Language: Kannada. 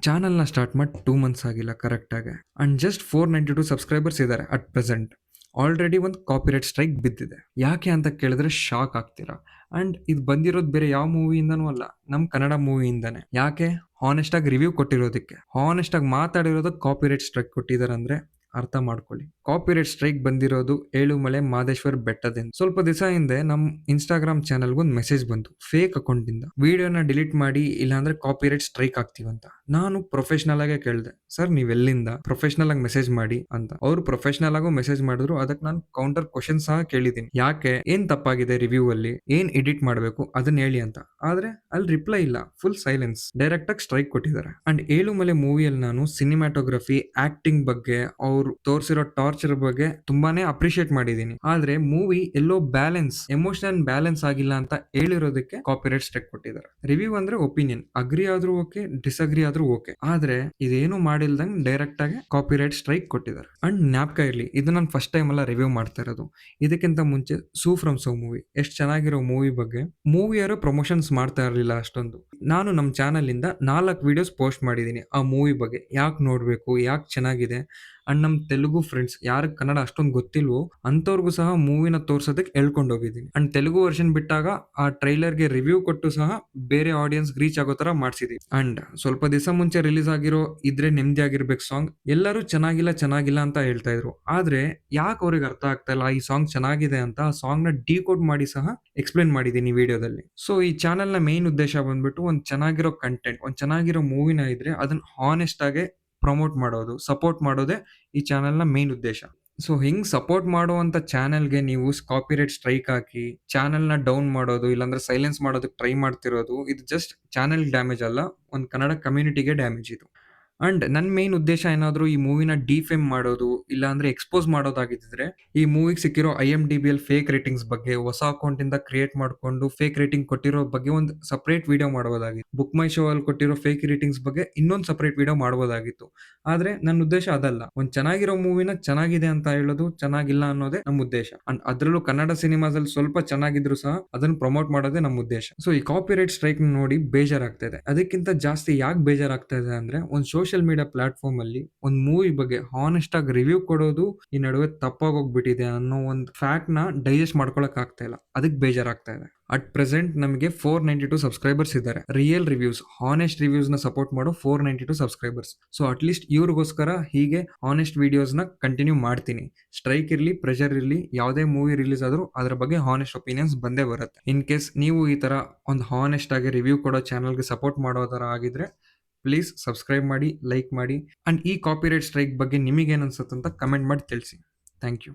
ಚಾನಲ್‌ನ ಸ್ಟಾರ್ಟ್ ಮಾಡಿ 2 ಮಂತ್ಸ್ ಆಗಿಲ್ಲ ಕರೆಕ್ಟಾಗಿ. ಅಂಡ್ ಜಸ್ಟ್ 492 ಸಬ್ಸ್ಕ್ರೈಬರ್ಸ್ ಇದ್ದಾರೆ ಅಟ್ ಪ್ರೆಸೆಂಟ್. ಆಲ್ರೆಡಿ ಒಂದು ಕಾಪಿರೈಟ್ ಸ್ಟ್ರೈಕ್ ಬಿದ್ದಿದೆ. ಯಾಕೆ ಅಂತ ಕೇಳಿದ್ರೆ ಶಾಕ್ ಆಗ್ತೀರಾ. ಅಂಡ್ ಇದು ಬಂದಿರೋದು ಬೇರೆ ಯಾವ ಮೂವಿಯಿಂದನೂ ಅಲ್ಲ, ನಮ್ಮ ಕನ್ನಡ ಮೂವಿಯಿಂದಾನೆ. ಯಾಕೆ? ಹಾನೆಸ್ಟ್ ಆಗಿ ರಿವ್ಯೂ ಕೊಟ್ಟಿರೋದಕ್ಕೆ. ಹಾನೆಸ್ಟ್ ಆಗಿ ಮಾತಾಡಿರೋದಕ್ಕೆ ಕಾಪಿರೈಟ್ ಸ್ಟ್ರೈಕ್ ಕೊಟ್ಟಿದ್ದಾರೆ ಅಂದ್ರೆ ಅರ್ಥ ಮಾಡ್ಕೊಳ್ಳಿ. ಕಾಪಿರೈಟ್ ಸ್ಟ್ರೈಕ್ ಬಂದಿರೋದು ಏಳುಮಲೆ ಮಾದೇಶ್ವರ ಬೆಟ್ಟದಿಂದ. ಸ್ವಲ್ಪ ದಿವಸ ಹಿಂದೆ ನಮ್ಮ ಇನ್ಸ್ಟಾಗ್ರಾಮ್ ಚಾನಲ್ಗೆ ಒಂದು ಮೆಸೇಜ್ ಬಂತು ಫೇಕ್ ಅಕೌಂಟಿಂದ. ವಿಡಿಯೋನ ಡಿಲೀಟ್ ಮಾಡಿ ಇಲ್ಲಾಂದ್ರೆ ಕಾಪಿರೈಟ್ ಸ್ಟ್ರೈಕ್ ಆಗ್ತೀವಂತ. ನಾನು ಪ್ರೊಫೆಷನಲ್ ಆಗೇ ಕೇಳಿದೆ, ಸರ್ ನೀವೆಲ್ಲಿಂದ? ಪ್ರೊಫೆಷನಲ್ ಆಗಿ ಮೆಸೇಜ್ ಮಾಡಿ ಅಂತ. ಅವ್ರು ಪ್ರೊಫೆಷನಲ್ ಆಗು ಮೆಸೇಜ್ ಮಾಡಿದ್ರು. ಅದಕ್ಕೆ ನಾನು ಕೌಂಟರ್ ಕ್ವಶನ್ ಸಹ ಕೇಳಿದ್ದೀನಿ. ಯಾಕೆ, ಏನ್ ತಪ್ಪಾಗಿದೆ ರಿವ್ಯೂ ಅಲ್ಲಿ, ಏನ್ ಎಡಿಟ್ ಮಾಡಬೇಕು ಅದನ್ನ ಹೇಳಿ ಅಂತ. ಆದ್ರೆ ಅಲ್ಲಿ ರಿಪ್ಲೈ ಇಲ್ಲ, ಫುಲ್ ಸೈಲೆನ್ಸ್. ಡೈರೆಕ್ಟ್ ಆಗಿ ಸ್ಟ್ರೈಕ್ ಕೊಟ್ಟಿದ್ದಾರೆ. ಅಂಡ್ ಏಳುಮಲೆ ಮೂವಿಯಲ್ಲಿ ನಾನು ಸಿನಿಮಾಟೋಗ್ರಫಿ, ಆಕ್ಟಿಂಗ್ ಬಗ್ಗೆ, ಅವ್ರು ತೋರಿಸಿರೋ ಟಾರ್ಚರ್ ಬಗ್ಗೆ ತುಂಬಾನೇ ಅಪ್ರಿಶಿಯೇಟ್ ಮಾಡಿದೀನಿ. ಆದ್ರೆ ಮೂವಿ ಎಲ್ಲೋ ಬ್ಯಾಲೆನ್ಸ್, ಎಮೋಷನಲ್ ಬ್ಯಾಲೆನ್ಸ್ ಆಗಿಲ್ಲ ಅಂತ ಹೇಳಿರೋದಕ್ಕೆ ಕಾಪಿರೈಟ್ ಸ್ಟ್ರೈಕ್ ಕೊಟ್ಟಿದ್ದಾರೆ. ರಿವ್ಯೂ ಅಂದ್ರೆ ಒಪಿನಿಯನ್, ಅಗ್ರಿ ಆದ್ರೂ ಓಕೆ, ಡಿಸ್ಅಗ್ರಿ ಆದ್ರೂ ಓಕೆ. ಆದ್ರೆ ಇದೇನು ಮಾಡಿಲ್ದಂಗ್ ಡೈರೆಕ್ಟ್ ಆಗಿ ಕಾಪಿರೈಟ್ ಸ್ಟ್ರೈಕ್ ಕೊಟ್ಟಿದ್ದಾರೆ. ಅಂಡ್ ಜ್ಞಾಪಕ ಇರ್ಲಿ, ಇದು ನಾನು ಫಸ್ಟ್ ಟೈಮ್ ಅಲ್ಲ ರಿವ್ಯೂ ಮಾಡ್ತಾ ಇರೋದು. ಇದಕ್ಕಿಂತ ಮುಂಚೆ ಸೂ ಫ್ರಮ್ ಸೋ ಮೂವಿ, ಎಷ್ಟು ಚೆನ್ನಾಗಿರೋ ಮೂವಿ ಬಗ್ಗೆ ಮೂವಿಯವರು ಪ್ರಮೋಷನ್ಸ್ ಮಾಡ್ತಾ ಇರಲಿಲ್ಲ ಅಷ್ಟೊಂದು. ನಾನು ನಮ್ಮ ಚಾನಲ್ ಇಂದ 4 ವಿಡಿಯೋಸ್ ಪೋಸ್ಟ್ ಮಾಡಿದ್ದೀನಿ ಆ ಮೂವಿ ಬಗ್ಗೆ. ಯಾಕೆ ನೋಡ್ಬೇಕು, ಯಾಕೆ ಚೆನ್ನಾಗಿದೆ. ಅಂಡ್ ನಮ್ಮ ತೆಲುಗು ಫ್ರೆಂಡ್ಸ್ ಯಾರಿಗೆ ಕನ್ನಡ ಅಷ್ಟೊಂದು ಗೊತ್ತಿಲ್ವೋ ಅಂಥವ್ರಿಗೂ ಸಹ ಮೂವಿನ ತೋರ್ಸೋದಕ್ಕೆ ಹೇಳ್ಕೊಂಡು ಹೋಗಿದ್ದೀನಿ. ಅಂಡ್ ತೆಲುಗು ವರ್ಷನ್ ಬಿಟ್ಟಾಗ ಆ ಟ್ರೈಲರ್ಗೆ ರಿವ್ಯೂ ಕೊಟ್ಟು ಸಹ ಬೇರೆ ಆಡಿಯನ್ಸ್ ರೀಚ್ ಆಗೋ ತರ ಮಾಡ್ಸಿದೀವಿ. ಅಂಡ್ ಸ್ವಲ್ಪ ದಿವಸ ಮುಂಚೆ ರಿಲೀಸ್ ಆಗಿರೋ ಇದ್ರೆ ನೆಮ್ಮದಿ ಆಗಿರ್ಬೇಕು ಸಾಂಗ್ ಎಲ್ಲರೂ ಚೆನ್ನಾಗಿಲ್ಲ ಅಂತ ಹೇಳ್ತಾ ಇದ್ರು. ಆದ್ರೆ ಯಾಕೆ ಅವ್ರಿಗೆ ಅರ್ಥ ಆಗ್ತಾ ಇಲ್ಲ ಈ ಸಾಂಗ್ ಚೆನ್ನಾಗಿದೆ ಅಂತ ಆ ಸಾಂಗ್ ನ ಡಿಕೋಡ್ ಮಾಡಿ ಸಹ ಎಕ್ಸ್ಪ್ಲೇನ್ ಮಾಡಿದೀನಿ ವಿಡಿಯೋದಲ್ಲಿ. ಸೊ ಈ ಚಾನೆಲ್ ನ ಮೇನ್ ಉದ್ದೇಶ ಬಂದ್ಬಿಟ್ಟು ಒಂದ್ ಚೆನ್ನಾಗಿರೋ ಕಂಟೆಂಟ್, ಒಂದ್ ಚೆನ್ನಾಗಿರೋ ಮೂವಿನ ಇದ್ರೆ ಅದನ್ನ ಹಾನೆಸ್ಟ್ ಆಗಿ ಪ್ರಮೋಟ್ ಮಾಡೋದು, ಸಪೋರ್ಟ್ ಮಾಡೋದೇ ಈ ಚಾನೆಲ್‌ನ ಮೇನ್ ಉದ್ದೇಶ. ಸೊ ಹಿಂಗ್ ಸಪೋರ್ಟ್ ಮಾಡುವಂತ ಚಾನೆಲ್‌ಗೆ ನೀವು ಕಾಪಿರೈಟ್ ಸ್ಟ್ರೈಕ್ ಹಾಕಿ ಚಾನೆಲ್‌ನ ಡೌನ್ ಮಾಡೋದು, ಇಲ್ಲಾಂದ್ರೆ ಸೈಲೆನ್ಸ್ ಮಾಡೋದಕ್ಕೆ ಟ್ರೈ ಮಾಡ್ತಿರೋದು, ಇದು ಜಸ್ಟ್ ಚಾನೆಲ್ ಡ್ಯಾಮೇಜ್ ಅಲ್ಲ, ಒಂದು ಕನ್ನಡ ಕಮ್ಯುನಿಟಿಗೆ ಡ್ಯಾಮೇಜ್ ಇದು. ಅಂಡ್ ನನ್ನ ಮೇನ್ ಉದ್ದೇಶ ಏನಾದ್ರು ಈ ಮೂವಿನ ಡಿಫೇಮ್ ಮಾಡೋದು, ಇಲ್ಲಾಂದ್ರೆ ಎಕ್ಸ್‌ಪೋಸ್ ಮಾಡೋದಾಗಿದ್ದಿದ್ರೆ, ಈ ಮೂವಿಗೆ ಸಿಕ್ಕಿರೋ IMDbಯಲ್ಲಿ ಫೇಕ್ ರೇಟಿಂಗ್ಸ್ ಬಗ್ಗೆ, ಹೊಸ ಅಕೌಂಟ್ ಇಂದ ಕ್ರಿಯೇಟ್ ಮಾಡ್ಕೊಂಡು ಫೇಕ್ ರೇಟಿಂಗ್ ಕೊಟ್ಟಿರೋ ಬಗ್ಗೆ ಒಂದು ಸಪರೇಟ್ ವಿಡಿಯೋ ಮಾಡಬಹುದಾಗಿತ್ತು. ಬುಕ್ ಮೈ ಶೋ ಅಲ್ಲಿ ಕೊಟ್ಟಿರೋ ಫೇಕ್ ರೇಟಿಂಗ್ಸ್ ಬಗ್ಗೆ ಇನ್ನೊಂದು ಸಪರೇಟ್ ವಿಡಿಯೋ ಮಾಡಬಹುದಾಗಿತ್ತು. ಆದ್ರೆ ನನ್ನ ಉದ್ದೇಶ ಅದಲ್ಲ. ಒಂದು ಚೆನ್ನಾಗಿರೋ ಮೂವಿನ ಚೆನ್ನಾಗಿದೆ ಅಂತ ಹೇಳೋದು, ಚೆನ್ನಾಗಿಲ್ಲ ಅನ್ನೋದೇ ನಮ್ಮ ಉದ್ದೇಶ. ಅಂಡ್ ಅದ್ರಲ್ಲೂ ಕನ್ನಡ ಸಿನಿಮಾಸ್ ಅಲ್ಲಿ ಸ್ವಲ್ಪ ಚೆನ್ನಾಗಿದ್ರು ಸಹ ಅದನ್ನ ಪ್ರಮೋಟ್ ಮಾಡೋದೇ ನಮ್ಮ ಉದ್ದೇಶ. ಸೊ ಈ ಕಾಪಿರೈಟ್ ಸ್ಟ್ರೈಕ್ ನೋಡಿ ಬೇಜಾರಾಗ್ತಾ ಇದೆ. ಅದಕ್ಕಿಂತ ಜಾಸ್ತಿ ಯಾಕೆ ಬೇಜಾರಾಗ್ತಾ ಇದೆ ಅಂದ್ರೆ, ಒಂದು ಸೋಷಿಯಲ್ ಮೀಡಿಯಾ ಪ್ಲಾಟ್ಫಾರ್ಮ್ ಅಲ್ಲಿ ಒಂದು ಮೂವಿ ಬಗ್ಗೆ ಹಾನೆಸ್ಟ್ ಆಗಿ ರಿವ್ಯೂ ಕೊಡೋದು ಈ ನಡುವೆ ತಪ್ಪಾಗೋಗ್ಬಿಟ್ಟಿದೆ ಅನ್ನೋ ಒಂದು ಫ್ಯಾಕ್ಟ್ ನ ಡೈಜೆಸ್ಟ್ ಮಾಡ್ಕೊಳಕ್ ಆಗ್ತಾ ಇಲ್ಲ. ಅದಕ್ಕೆ ಬೇಜಾರಾಗ್ತಾ ಇದೆ. ಅಟ್ ಪ್ರೆಸೆಂಟ್ ನಮಗೆ 492 ಸಬ್ಸ್ಕ್ರೈಬರ್ಸ್ ಇದ್ದಾರೆ. ರಿಯಲ್ ರಿವ್ಯೂಸ್, ಹಾನೆಸ್ಟ್ ರಿವ್ಯೂಸ್ ನ ಸಪೋರ್ಟ್ ಮಾಡೋ 492 ಸಬ್ಸ್ಕ್ರೈಬರ್ಸ್. ಸೊ ಅಟ್ ಲೀಸ್ಟ್ ಇವ್ರಿಗೋಸ್ಕರ ಹೀಗೆ ಹಾನೆಸ್ಟ್ ವಿಡಿಯೋಸ್ ನ ಕಂಟಿನ್ಯೂ ಮಾಡ್ತೀನಿ. ಸ್ಟ್ರೈಕ್ ಇರ್ಲಿ, ಪ್ರೆಷರ್ ಇರ್ಲಿ, ಯಾವುದೇ ಮೂವಿ ರಿಲೀಸ್ ಆದ್ರೂ ಅದ್ರ ಬಗ್ಗೆ ಹಾನೆಸ್ಟ್ ಒಪಿನಿಯನ್ಸ್ ಬಂದೇ ಬರುತ್ತೆ. ಇನ್ ಕೇಸ್ ನೀವು ಈ ತರ ಒಂದು ಹಾನೆಸ್ಟ್ ಆಗಿ ರಿವ್ಯೂ ಕೊಡೋ ಚಾನಲ್ಗೆ ಸಪೋರ್ಟ್ ಮಾಡೋ ತರ ಆಗಿದ್ರೆ ಪ್ಲೀಸ್ ಸಬ್ಸ್ಕ್ರೈಬ್ ಮಾಡಿ, ಲೈಕ್ ಮಾಡಿ. ಅಂಡ್ ಈ ಕಾಪಿರೈಟ್ ಸ್ಟ್ರೈಕ್ ಬಗ್ಗೆ ನಿಮಗೇನು ಅನ್ಸುತ್ತೆ ಅಂತ ಕಮೆಂಟ್ ಮಾಡಿ ತಿಳಿಸಿ. Thank you.